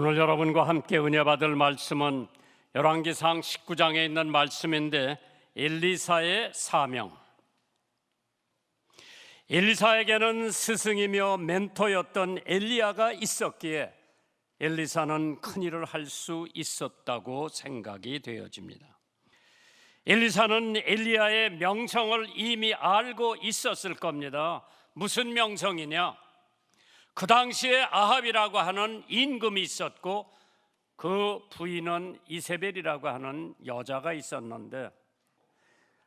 오늘 여러분과 함께 은혜 받을 말씀은 열왕기상 19장에 있는 말씀인데 엘리사의 사명. 엘리사에게는 스승이며 멘토였던 엘리야가 있었기에 엘리사는 큰 일을 할 수 있었다고 생각이 되어집니다. 엘리사는 엘리야의 명성을 이미 알고 있었을 겁니다. 무슨 명성이냐? 그 당시에 아합이라고 하는 임금이 있었고 그 부인은 이세벨이라고 하는 여자가 있었는데,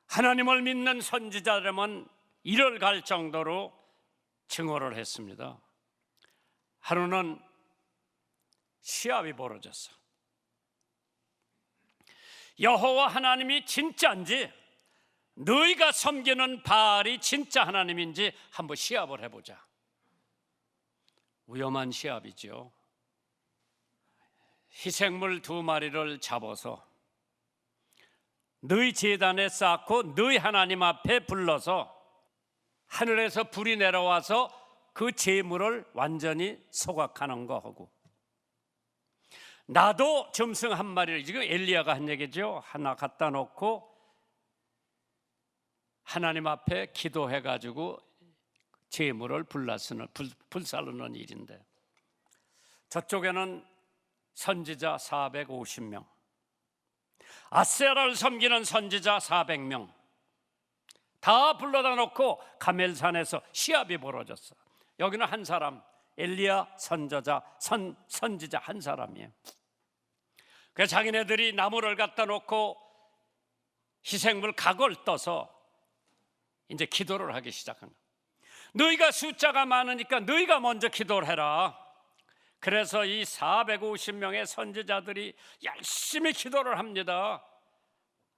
하나님을 믿는 선지자라면 이를 갈 정도로 증오를 했습니다. 하루는 시합이 벌어졌어. 여호와 하나님이 진짜인지, 너희가 섬기는 바알이 진짜 하나님인지 한번 시합을 해보자. 위험한 시합이죠. 희생물 2마리를 잡아서 너희 제단에 쌓고 너희 하나님 앞에 불러서 하늘에서 불이 내려와서 그 제물을 완전히 소각하는 거 하고, 나도 짐승 1마리를, 지금 엘리야가 한 얘기죠, 하나 갖다 놓고 하나님 앞에 기도해가지고 제물을 불사르는 일인데, 저쪽에는 선지자 450명, 아세라를 섬기는 선지자 400명 다 불러다 놓고 가멜산에서 시합이 벌어졌어. 여기는 한 사람, 엘리야 선지자 한 사람이에요. 그래서 자기네들이 나무를 갖다 놓고 희생물 각을 떠서 이제 기도를 하기 시작한 거예요. 너희가 숫자가 많으니까 너희가 먼저 기도를 해라. 그래서 이 450명의 선지자들이 열심히 기도를 합니다.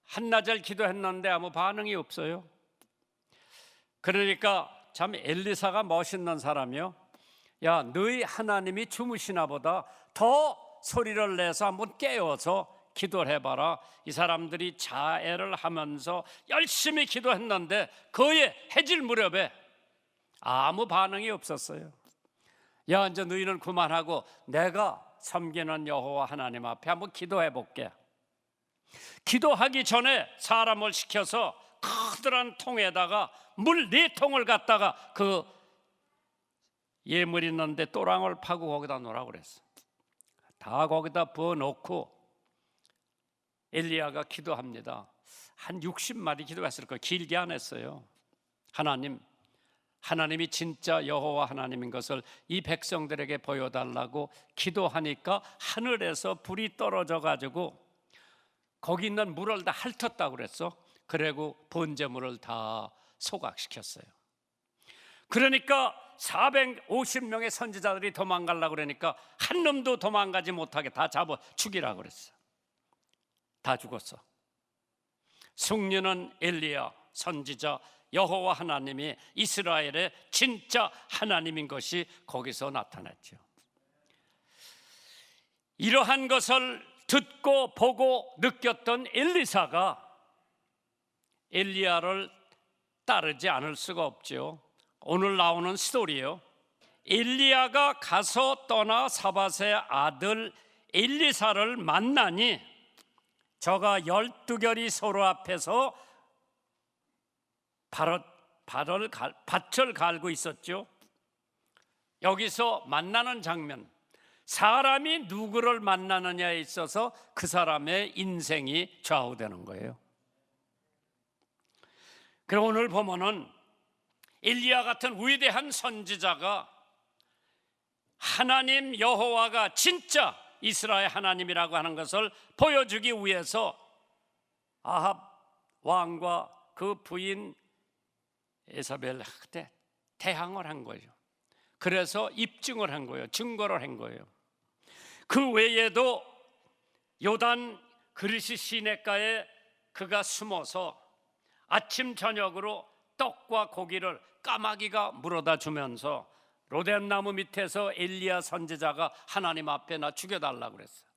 한나절 기도했는데 아무 반응이 없어요. 그러니까 참 엘리사가 멋있는 사람이요, 야, 너희 하나님이 주무시나 보다, 더 소리를 내서 한번 깨워서 기도를 해봐라. 이 사람들이 자애를 하면서 열심히 기도했는데 거의 해질 무렵에 아무 반응이 없었어요. 야, 이제 너희는 그만하고 내가 섬기는 여호와 하나님 앞에 한번 기도해 볼게. 기도하기 전에 사람을 시켜서 커다란 통에다가 물 4통을 갖다가 그 예물 있는데 또랑을 파고 거기다 놓으라고 그랬어. 다 거기다 부어놓고 엘리야가 기도합니다. 한 60마디 기도했을 거예요. 길게 안 했어요. 하나님이 진짜 여호와 하나님인 것을 이 백성들에게 보여달라고 기도하니까 하늘에서 불이 떨어져 가지고 거기 있는 물을 다 핥았다고 그랬어. 그리고 번제물을 다 소각시켰어요. 그러니까 450명의 선지자들이 도망가려고 그러니까 한 놈도 도망가지 못하게 다 잡아 죽이라고 그랬어. 다 죽었어. 승리는 엘리야 선지자, 여호와 하나님이 이스라엘의 진짜 하나님인 것이 거기서 나타났죠. 이러한 것을 듣고 보고 느꼈던 엘리사가 엘리야를 따르지 않을 수가 없죠. 오늘 나오는 스토리예요. 엘리야가 가서 떠나 사밧의 아들 엘리사를 만나니 저가 12결이 소로 앞에서 밭을 갈고 있었죠. 여기서 만나는 장면, 사람이 누구를 만나느냐에 있어서 그 사람의 인생이 좌우되는 거예요. 그리고 오늘 보면은 엘리야 같은 위대한 선지자가 하나님 여호와가 진짜 이스라엘 하나님이라고 하는 것을 보여주기 위해서 아합 왕과 그 부인 에사벨한테 대항을 한 거예요. 그래서 입증을 한 거예요. 증거를 한 거예요. 그 외에도 요단 그리시 시냇가에 그가 숨어서 아침 저녁으로 떡과 고기를 까마귀가 물어다 주면서 로뎀나무 밑에서 엘리야 선지자가 하나님 앞에 나 죽여달라고 그랬어요.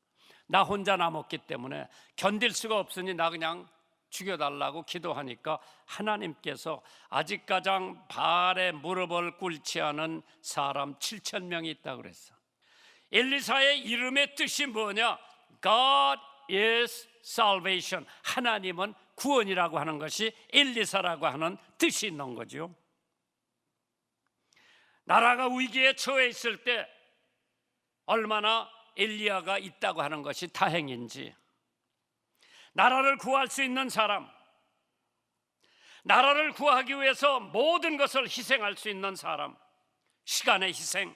나 혼자 남았기 때문에 견딜 수가 없으니 나 그냥 죽여달라고 기도하니까 하나님께서 아직 가장 바알의 무릎을 꿇지 않은 사람 7,000명이 있다고 그랬어. 엘리사의 이름의 뜻이 뭐냐? God is salvation. 하나님은 구원이라고 하는 것이 엘리사라고 하는 뜻이 있는 거죠. 나라가 위기에 처해 있을 때 얼마나 엘리야가 있다고 하는 것이 다행인지, 나라를 구할 수 있는 사람, 나라를 구하기 위해서 모든 것을 희생할 수 있는 사람, 시간의 희생,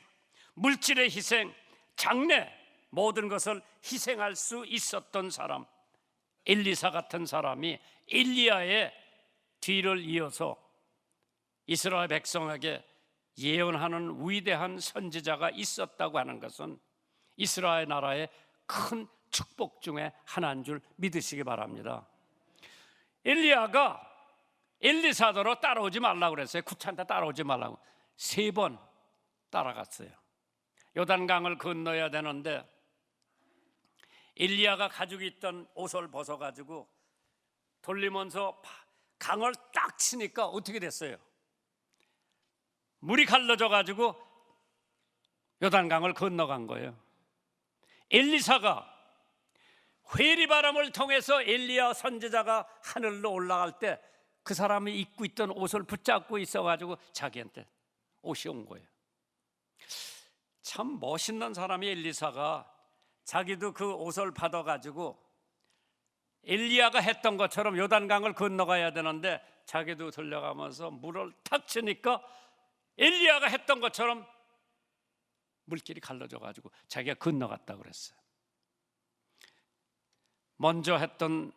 물질의 희생, 장래, 모든 것을 희생할 수 있었던 사람, 엘리사 같은 사람이 엘리야의 뒤를 이어서 이스라엘 백성에게 예언하는 위대한 선지자가 있었다고 하는 것은 이스라엘 나라의 큰 축복 중에 하나인 줄 믿으시기 바랍니다. 엘리야가 엘리사더러 따라오지 말라고 그랬어요. 구차한테 따라오지 말라고 3번 따라갔어요. 요단강을 건너야 되는데 엘리야가 가지고 있던 옷을 벗어가지고 돌리면서 강을 딱 치니까 어떻게 됐어요? 물이 갈라져가지고 요단강을 건너간 거예요. 엘리사가 회리바람을 통해서 엘리야 선지자가 하늘로 올라갈 때 그 사람이 입고 있던 옷을 붙잡고 있어가지고 자기한테 옷이 온 거예요. 참 멋있는 사람이 엘리사가 자기도 그 옷을 받아가지고 엘리야가 했던 것처럼 요단강을 건너가야 되는데 자기도 들려가면서 물을 탁 치니까 엘리야가 했던 것처럼 물길이 갈라져가지고 자기가 건너갔다고 그랬어요. 먼저 했던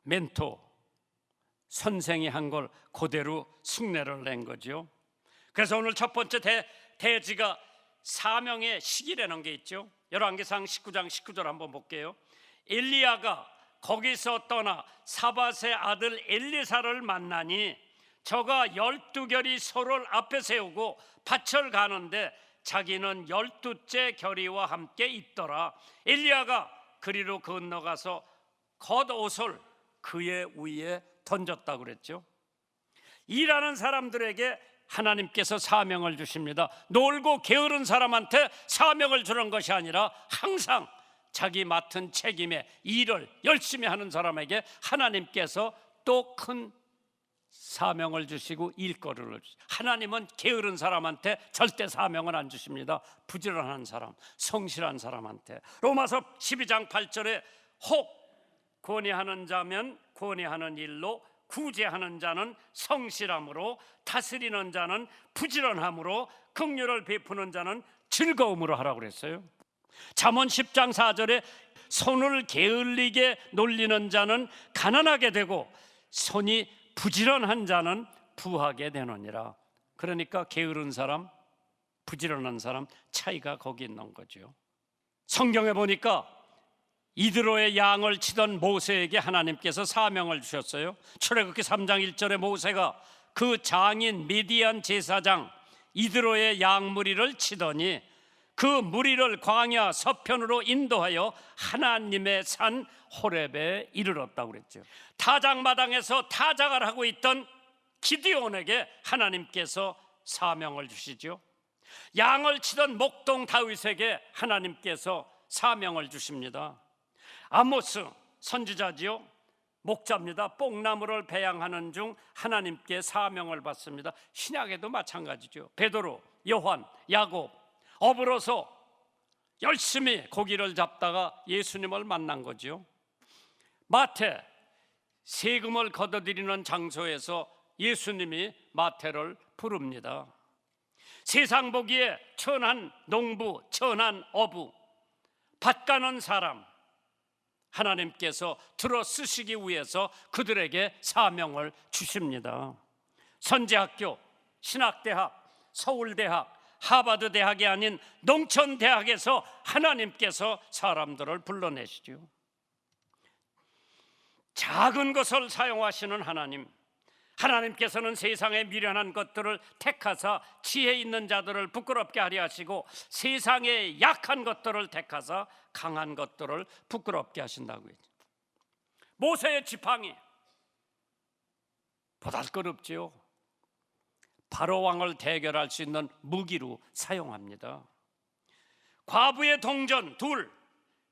멘토 선생이 한 걸 그대로 흉내를 낸 거죠. 그래서 오늘 첫 번째 대지가 사명의 시기라는 게 있죠. 열왕기상 19장 19절 한번 볼게요. 엘리야가 거기서 떠나 사밧의 아들 엘리사를 만나니 저가 12결이 소를 앞에 세우고 밭을 가는데 자기는 12째 결의와 함께 있더라. 엘리야가 그리로 건너가서 겉옷을 그의 위에 던졌다고 그랬죠. 일하는 사람들에게 하나님께서 사명을 주십니다. 놀고 게으른 사람한테 사명을 주는 것이 아니라 항상 자기 맡은 책임의 일을 열심히 하는 사람에게 하나님께서 또 큰 사명을 주시고 일거리를 주시고, 하나님은 게으른 사람한테 절대 사명을 안 주십니다. 부지런한 사람, 성실한 사람한테. 로마서 12장 8절에 혹 권위하는 자면 권위하는 일로, 구제하는 자는 성실함으로, 다스리는 자는 부지런함으로, 긍휼을 베푸는 자는 즐거움으로 하라고 그랬어요. 잠언 10장 4절에 손을 게을리게 놀리는 자는 가난하게 되고 손이 부지런한 자는 부하게 되느니라. 그러니까 게으른 사람, 부지런한 사람 차이가 거기 있는 거죠. 성경에 보니까 이드로의 양을 치던 모세에게 하나님께서 사명을 주셨어요. 출애굽기 3장 1절에 모세가 그 장인 미디안 제사장 이드로의 양 무리를 치더니 그 무리를 광야 서편으로 인도하여 하나님의 산 호렙에 이르렀다고 그랬죠. 타작마당에서 타작을 하고 있던 기드온에게 하나님께서 사명을 주시죠. 양을 치던 목동 다윗에게 하나님께서 사명을 주십니다. 아모스 선지자지요, 목자입니다. 뽕나무를 배양하는 중 하나님께 사명을 받습니다. 신약에도 마찬가지죠. 베드로, 요한, 야곱 업으로서 열심히 고기를 잡다가 예수님을 만난 거죠. 마태, 세금을 걷어들이는 장소에서 예수님이 마태를 부릅니다. 세상 보기에 천한 농부, 천한 어부, 밭 가는 사람, 하나님께서 들어 쓰시기 위해서 그들에게 사명을 주십니다. 선지학교, 신학대학, 서울대학, 하버드 대학이 아닌 농촌대학에서 하나님께서 사람들을 불러내시죠. 작은 것을 사용하시는 하나님, 하나님께서는 세상의 미련한 것들을 택하사 지혜 있는 자들을 부끄럽게 하려 하시고 세상의 약한 것들을 택하사 강한 것들을 부끄럽게 하신다고 했죠. 모세의 지팡이 보잘것없지요. 바로 왕을 대결할 수 있는 무기로 사용합니다. 과부의 동전 둘,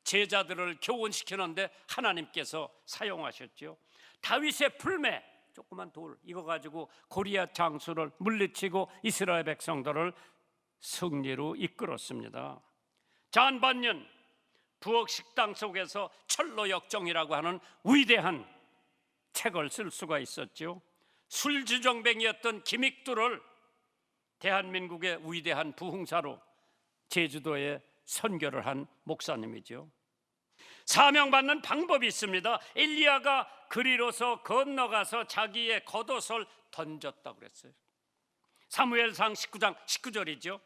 제자들을 교훈시키는데 하나님께서 사용하셨죠. 다윗의 풀매 조그만 돌, 이거 가지고 고리앗 장수를 물리치고 이스라엘 백성들을 승리로 이끌었습니다. 잔반년 부엌 식당 속에서 철로역정이라고 하는 위대한 책을 쓸 수가 있었죠. 술주정뱅이였던 김익두를 대한민국의 위대한 부흥사로 제주도에 선교를 한 목사님이죠. 사명받는 방법이 있습니다. 엘리야가 그리로서 건너가서 자기의 겉옷을 던졌다고 그랬어요. 사무엘상 19장 19절이죠.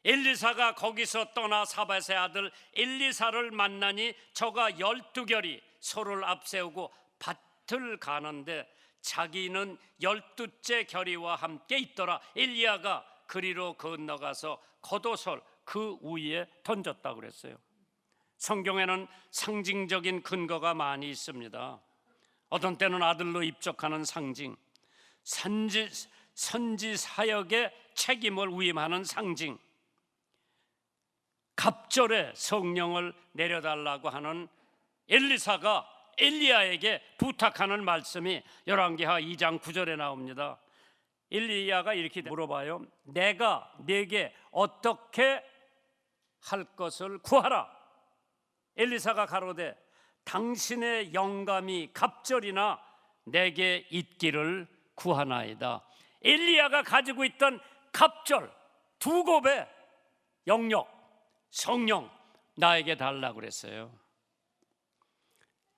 엘리사가 거기서 떠나 사밧의 아들 엘리사를 만나니 저가 12결이 소를 앞세우고 밭을 가는데 자기는 12째 결의와 함께 있더라. 엘리야가 그리로 건너가서 겉옷을 그 위에 던졌다고 그랬어요. 성경에는 상징적인 근거가 많이 있습니다. 어떤 때는 아들로 입적하는 상징, 선지 사역의 책임을 위임하는 상징, 갑절에 성령을 내려달라고 하는 엘리사가 엘리야에게 부탁하는 말씀이 열왕기하 2장 9절에 나옵니다. 엘리야가 이렇게 물어봐요. 내가 네게 어떻게 할 것을 구하라. 엘리사가 가로되 당신의 영감이 갑절이나 내게 있기를 구하나이다. 엘리야가 가지고 있던 갑절 두 곱의 영역, 성령 나에게 달라고 그랬어요.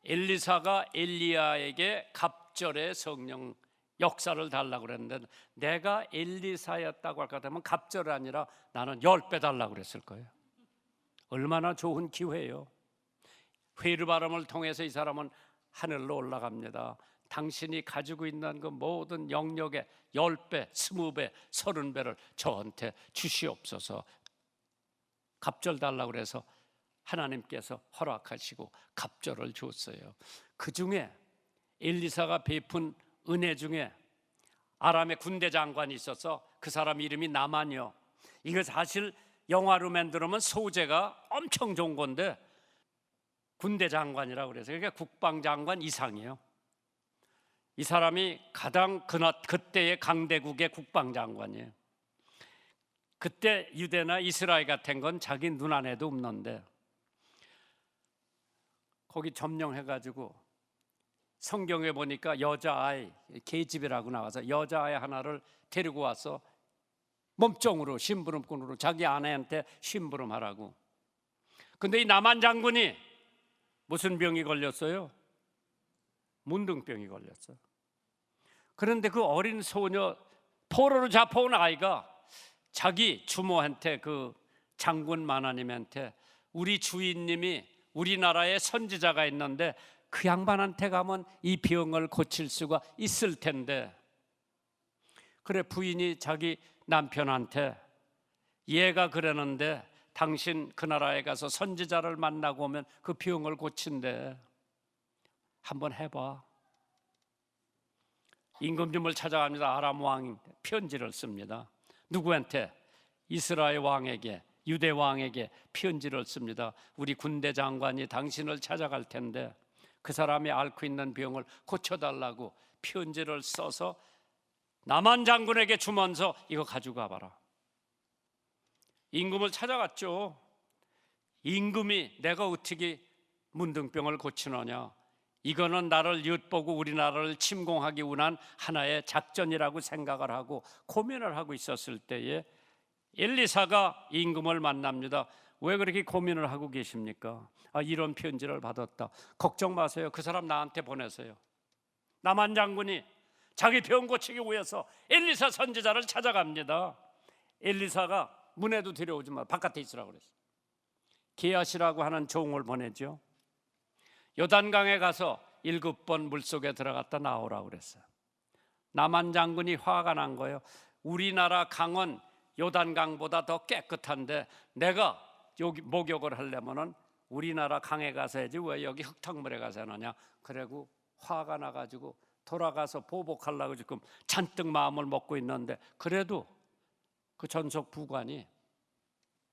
엘리사가 엘리야에게 갑절의 성령 역사를 달라고 그랬는데 내가 엘리사였다고 할 것 같으면 갑절 아니라 나는 10배 달라고 그랬을 거예요. 얼마나 좋은 기회예요. 회류 바람을 통해서 이 사람은 하늘로 올라갑니다. 당신이 가지고 있는 그 모든 영역의 10배, 20배, 30배를 저한테 주시옵소서. 갑절 달라고 그래서 하나님께서 허락하시고 갑절을 줬어요. 그 중에 엘리사가 베푼 은혜 중에 아람의 군대 장관이 있어서 그 사람 이름이 나만이요. 이거 사실 영화로 만들면 소재가 엄청 좋은 건데 군대 장관이라고 그래서 그러니까 국방장관 이상이에요. 이 사람이 가장 그때의 강대국의 국방장관이에요. 그때 유대나 이스라엘 같은 건 자기 눈 안에도 없는데 거기 점령해가지고 성경에 보니까 여자아이, 계집이라고 나와서 여자아이 하나를 데리고 와서 몸종으로 심부름꾼으로 자기 아내한테 심부름하라고. 근데 이 나만 장군이 무슨 병이 걸렸어요? 문둥병이 걸렸어요. 그런데 그 어린 소녀 포로로 잡아온 아이가 자기 주모한테 그 장군 마나님한테 우리 주인님이 우리나라에 선지자가 있는데 그 양반한테 가면 이 병을 고칠 수가 있을 텐데 그래 부인이 자기 남편한테 얘가 그러는데 당신 그 나라에 가서 선지자를 만나고 오면 그 병을 고친대. 한번 해봐. 임금님을 찾아갑니다. 아람 왕이 편지를 씁니다. 누구한테? 이스라엘 왕에게, 유대 왕에게 편지를 씁니다. 우리 군대 장관이 당신을 찾아갈 텐데 그 사람이 앓고 있는 병을 고쳐달라고 편지를 써서 나만 장군에게 주면서 이거 가지고 가봐라. 임금을 찾아갔죠. 임금이 내가 어떻게 문둥병을 고치느냐, 이거는 나를 엿보고 우리나라를 침공하기 위한 하나의 작전이라고 생각을 하고 고민을 하고 있었을 때에 엘리사가 임금을 만납니다. 왜 그렇게 고민을 하고 계십니까? 이런 편지를 받았다. 걱정 마세요. 그 사람 나한테 보내세요. 나만 장군이 자기 병 고치기 위해서 엘리사 선지자를 찾아갑니다. 엘리사가 문에도 들여오지 마, 바깥에 있으라고 그랬어요. 게하시라고 하는 종을 보내죠. 요단강에 가서 7번 물속에 들어갔다 나오라고 그랬어요. 나만 장군이 화가 난 거예요. 우리나라 강은 요단강보다 더 깨끗한데 내가 여기 목욕을 하려면은 우리나라 강에 가서 해야지 왜 여기 흙탕물에 가서 하느냐. 그래고 화가 나가지고 돌아가서 보복하려고 지금 잔뜩 마음을 먹고 있는데 그래도 그 전속 부관이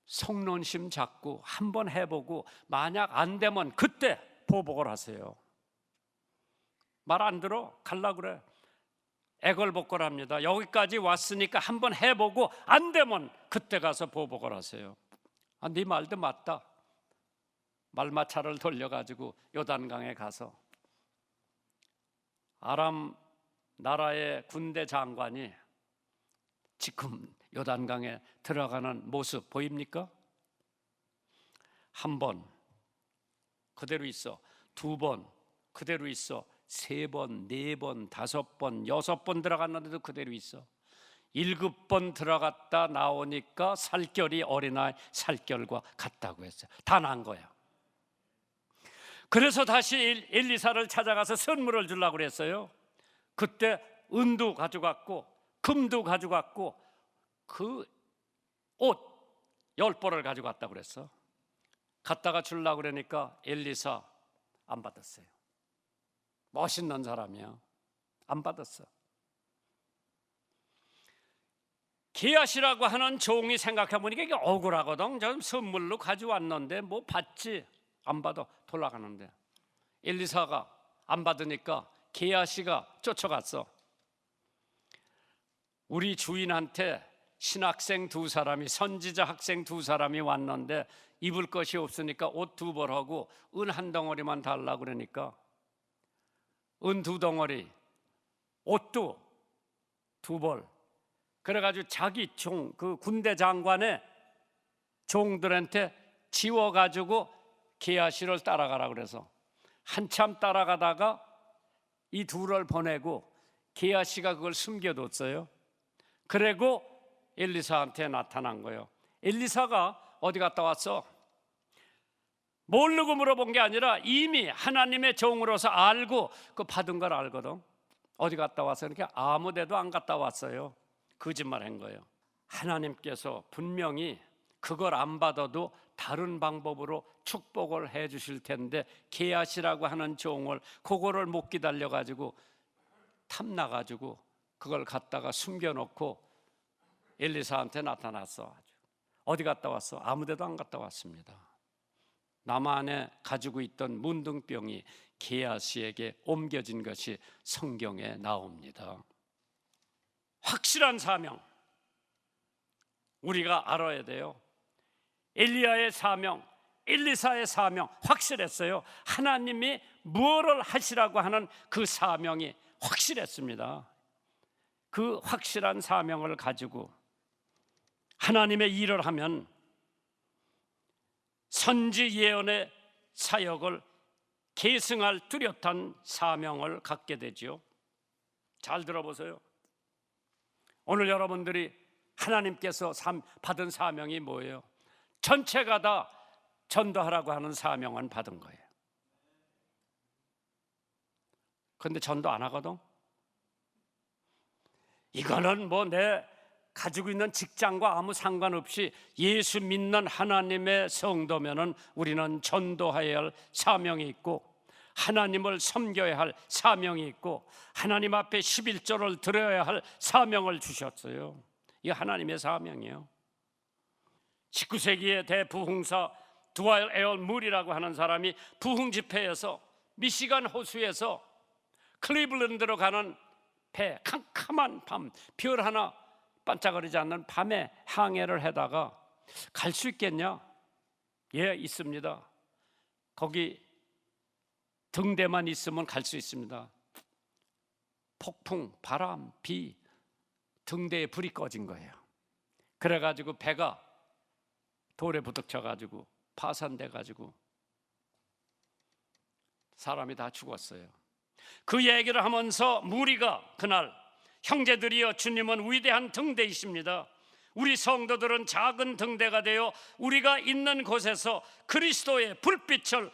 속론심 잡고 한번 해보고 만약 안 되면 그때 보복을 하세요. 말 안 들어? 갈라 그래. 애걸복걸합니다. 여기까지 왔으니까 한번 해보고 안 되면 그때 가서 보복을 하세요. 네 말도 맞다. 말마차를 돌려가지고 요단강에 가서 아람 나라의 군대 장관이 지금 요단강에 들어가는 모습 보입니까? 한 번 그대로 있어, 두 번 그대로 있어, 세 번, 네 번, 다섯 번, 여섯 번 들어갔는데도 그대로 있어. 7번 들어갔다 나오니까 살결이 어린아이 살결과 같다고 했어요. 다 난 거야. 그래서 다시 엘리사를 찾아가서 선물을 주려고 그랬어요. 그때 은도 가져갔고 금도 가져갔고 그 옷 10벌을 가져갔다고 그랬어. 갖다가 주려고 그러니까 엘리사 안 받았어요. 멋있는 사람이야. 안 받았어. 게하시라고 하는 종이 생각해보니까 이게 억울하거든. 좀 선물로 가져왔는데 뭐 받지? 안 받아. 돌아가는데 엘리사가 안 받으니까 게하시가 쫓아갔어. 우리 주인한테 신학생 2사람이, 선지자 학생 2사람이 왔는데 입을 것이 없으니까 옷 2벌하고 은 1덩어리만 달라고 그러니까 은 2덩어리, 옷도 2벌. 그래가지고 자기 종, 그 군대 장관의 종들한테 지워가지고 게하시를 따라가라 그래서 한참 따라가다가 이 둘을 보내고 게하시가 그걸 숨겨뒀어요. 그리고 엘리사한테 나타난 거예요. 엘리사가 어디 갔다 왔어? 모르고 물어본 게 아니라 이미 하나님의 종으로서 알고 그 받은 걸 알거든. 어디 갔다 왔어? 이렇게 아무 데도 안 갔다 왔어요. 거짓말한 거예요. 하나님께서 분명히 그걸 안 받아도 다른 방법으로 축복을 해 주실 텐데 게하시라고 하는 종을 그거를 못 기다려가지고 탐나가지고 그걸 갖다가 숨겨놓고 엘리사한테 나타났어. 어디 갔다 왔어? 아무 데도 안 갔다 왔습니다. 남한에 가지고 있던 문둥병이 게하시에게 옮겨진 것이 성경에 나옵니다. 확실한 사명 우리가 알아야 돼요. 엘리야의 사명, 엘리사의 사명 확실했어요. 하나님이 무엇을 하시라고 하는 그 사명이 확실했습니다. 그 확실한 사명을 가지고 하나님의 일을 하면 선지 예언의 사역을 계승할 뚜렷한 사명을 갖게 되죠. 잘 들어보세요. 오늘 여러분들이 하나님께서 받은 사명이 뭐예요? 전체가 다 전도하라고 하는 사명은 받은 거예요. 그런데 전도 안 하거든. 이거는 뭐 내 가지고 있는 직장과 아무 상관없이 예수 믿는 하나님의 성도면은 우리는 전도해야 할 사명이 있고 하나님을 섬겨야 할 사명이 있고 하나님 앞에 11조를 드려야 할 사명을 주셨어요. 이게 하나님의 사명이에요. 19세기의 대부흥사 드와일 에얼 물이라고 하는 사람이 부흥 집회에서 미시간 호수에서 클리블랜드로 가는 배, 캄캄한 밤, 별 하나 반짝거리지 않는 밤에 항해를 하다가 갈 수 있겠냐? 예, 있습니다. 거기 등대만 있으면 갈 수 있습니다. 폭풍, 바람, 비, 등대에 불이 꺼진 거예요. 그래가지고 배가 돌에 부딪혀가지고 파산돼가지고 사람이 다 죽었어요. 그 얘기를 하면서 무리가 그날 형제들이여 주님은 위대한 등대이십니다. 우리 성도들은 작은 등대가 되어 우리가 있는 곳에서 그리스도의 불빛을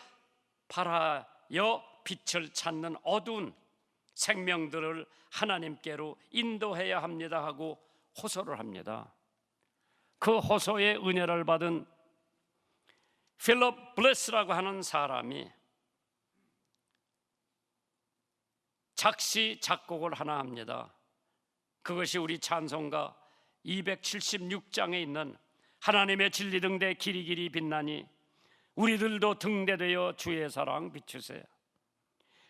발하여 빛을 찾는 어두운 생명들을 하나님께로 인도해야 합니다 하고 호소를 합니다. 그 호소의 은혜를 받은 필립 블레스라고 하는 사람이 작시 작곡을 하나 합니다. 그것이 우리 찬송가 276장에 있는 하나님의 진리 등대 길이길이 빛나니 우리들도 등대되어 주의 사랑 비추세.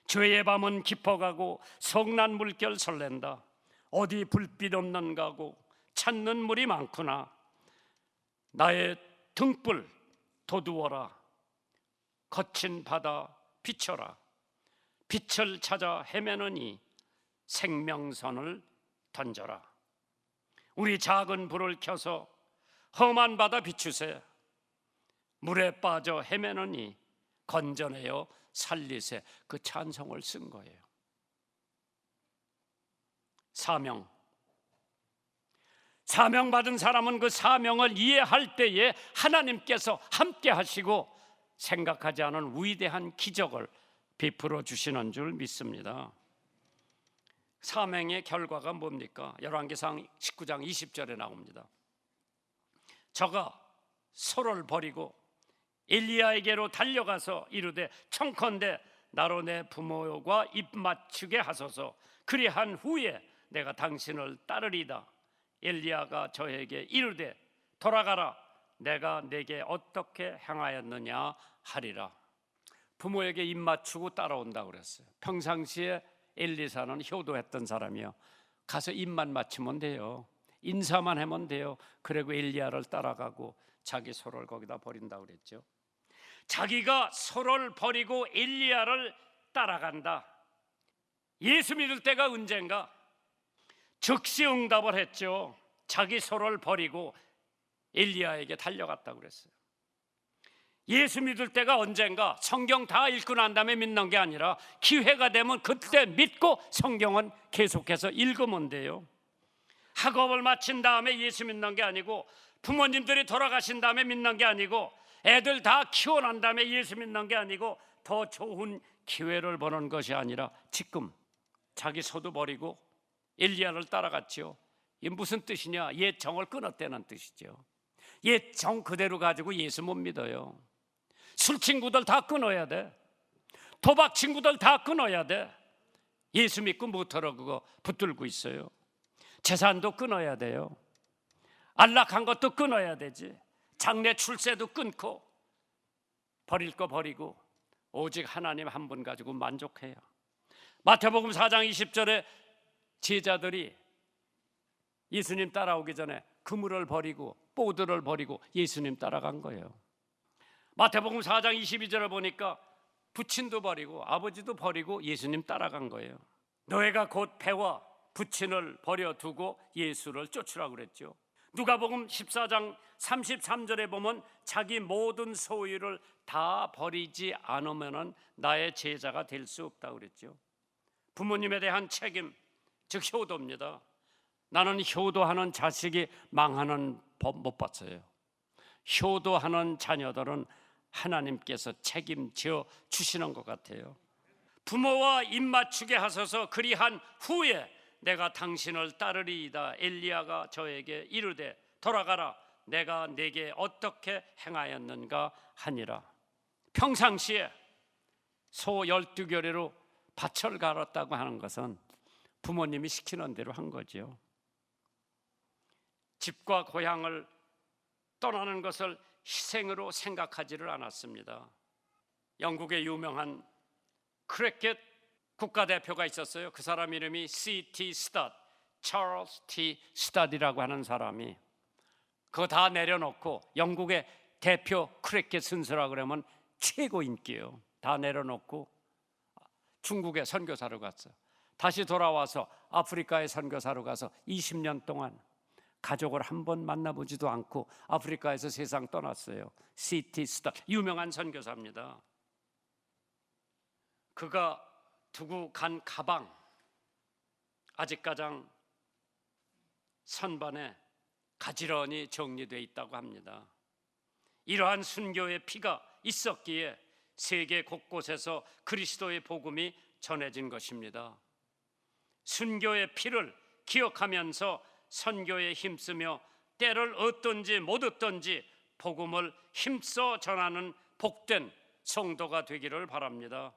죄의 밤은 깊어가고 성난 물결 설렌다. 어디 불빛 없는가고 찾는 물이 많구나. 나의 등불 돋우어라. 거친 바다 비춰라. 빛을 찾아 헤매느니 생명선을 던져라. 우리 작은 불을 켜서 험한 바다 비추세. 물에 빠져 헤매느니 건져내어 살리세. 그 찬송을 쓴 거예요. 사명 받은 사람은 그 사명을 이해할 때에 하나님께서 함께 하시고 생각하지 않은 위대한 기적을 베풀어 주시는 줄 믿습니다. 사명의 결과가 뭡니까? 열왕기상 19장 20절에 나옵니다. 저가 소를 버리고 엘리야에게로 달려가서 이르되 청컨대 나로 내 부모가 입맞추게 하소서. 그리한 후에 내가 당신을 따르리다. 엘리야가 저에게 이르되 돌아가라. 내가 내게 어떻게 행하였느냐 하리라. 부모에게 입맞추고 따라온다고 그랬어요. 평상시에 엘리사는 효도했던 사람이요. 가서 입만 맞추면 돼요. 인사만 하면 돼요. 그리고 엘리야를 따라가고 자기 소를 거기다 버린다고 그랬죠. 자기가 소를 버리고 엘리야를 따라간다. 예수 믿을 때가 언젠가? 즉시 응답을 했죠. 자기 소를 버리고 엘리야에게 달려갔다고 그랬어요. 예수 믿을 때가 언젠가? 성경 다 읽고 난 다음에 믿는 게 아니라 기회가 되면 그때 믿고 성경은 계속해서 읽으면 돼요. 학업을 마친 다음에 예수 믿는 게 아니고, 부모님들이 돌아가신 다음에 믿는 게 아니고, 애들 다 키워난 다음에 예수 믿는 게 아니고, 더 좋은 기회를 보는 것이 아니라 지금 자기 소도 버리고 엘리야를 따라갔죠. 이게 무슨 뜻이냐? 옛 정을 끊었다는 뜻이죠. 옛 정 그대로 가지고 예수 못 믿어요. 술 친구들 다 끊어야 돼. 도박 친구들 다 끊어야 돼. 예수 믿고 못하러 그거 붙들고 있어요. 재산도 끊어야 돼요. 안락한 것도 끊어야 되지. 장래 출세도 끊고 버릴 거 버리고 오직 하나님 한 분 가지고 만족해요. 마태복음 4장 20절에 제자들이 예수님 따라오기 전에 그물을 버리고 보드를 버리고 예수님 따라간 거예요. 마태복음 4장 22절을 보니까 부친도 버리고 아버지도 버리고 예수님 따라간 거예요. 너희가 곧 배와 부친을 버려두고 예수를 쫓으라고 그랬죠. 누가복음 14장 33절에 보면 자기 모든 소유를 다 버리지 않으면 나의 제자가 될 수 없다고 그랬죠. 부모님에 대한 책임, 즉 효도입니다. 나는 효도하는 자식이 망하는 법 못 봤어요. 효도하는 자녀들은 하나님께서 책임져 주시는 것 같아요. 부모와 입맞추게 하소서. 그리한 후에 내가 당신을 따르리이다. 엘리야가 저에게 이르되 돌아가라. 내가 네게 어떻게 행하였는가 하니라. 평상시에 소 12결의로 밭을 갈았다고 하는 것은 부모님이 시키는 대로 한 거죠. 집과 고향을 떠나는 것을 희생으로 생각하지를 않았습니다. 영국의 유명한 크리켓 국가대표가 있었어요. 그 사람 이름이 C.T. 스타드, 찰스 T. 스타드라고 하는 사람이 그거 다 내려놓고 영국의 대표 크리켓 선수라 그러면 최고 인기예요. 다 내려놓고 중국에 선교사로 갔어요. 다시 돌아와서 아프리카에 선교사로 가서 20년 동안 가족을 한 번 만나보지도 않고 아프리카에서 세상 떠났어요. C.T. 스타드, 유명한 선교사입니다. 그가 두고 간 가방 아직 가장 선반에 가지런히 정리되어 있다고 합니다. 이러한 순교의 피가 있었기에 세계 곳곳에서 그리스도의 복음이 전해진 것입니다. 순교의 피를 기억하면서 선교에 힘쓰며 때를 얻든지 못 얻든지 복음을 힘써 전하는 복된 성도가 되기를 바랍니다.